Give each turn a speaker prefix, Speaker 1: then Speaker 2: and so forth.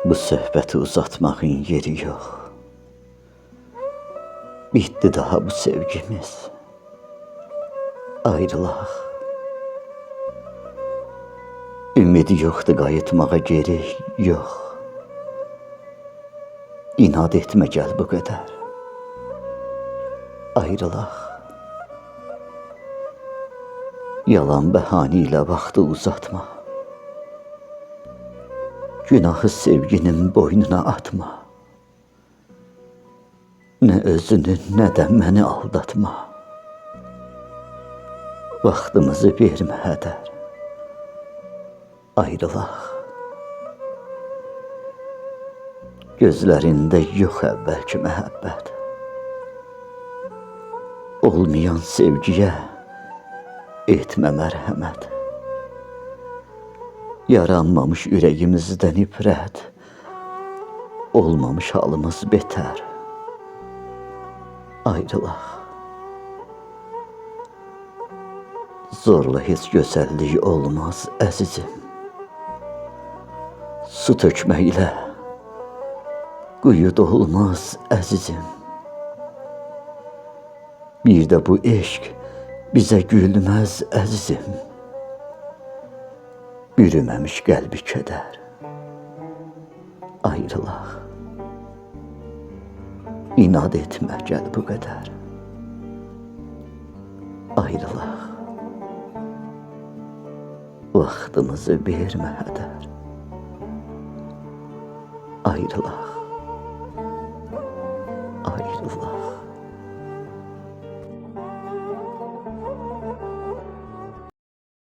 Speaker 1: Bu söhbəti uzatmağın yeri yox. Bitti daha bu sevgimiz. Ayrılaq. Ümidi yoxdur qayıtmağa geri, yox. İnad etmə gəl bu qədər. Ayrılaq. Yalan bəhanə ilə vaxtı uzatma. Günahı sevginin boynuna atma. Nə özünü, nə də məni aldatma. Vaxtımızı vermə hədər. Ayrılaq. Gözlərində yox əvvəlki məhəbbət. Olmayan sevgiyə etmə mərhəmət. Yaranmamış ürəyimizdən ibrət. Olmamış halımız betər. Ayrılaq. Zorla heç gözəllik olmaz əzizim. Su tökməklə quyu dolmaz əzizim. Bir də bu eşq bizə gülməz əzizim. Bürüməmiş qəlbi kədər. Ayrılaq. İnad etmə gəl bu qədər. Ayrılaq. Vaxtımızı vermə hədər. Ayrılaq.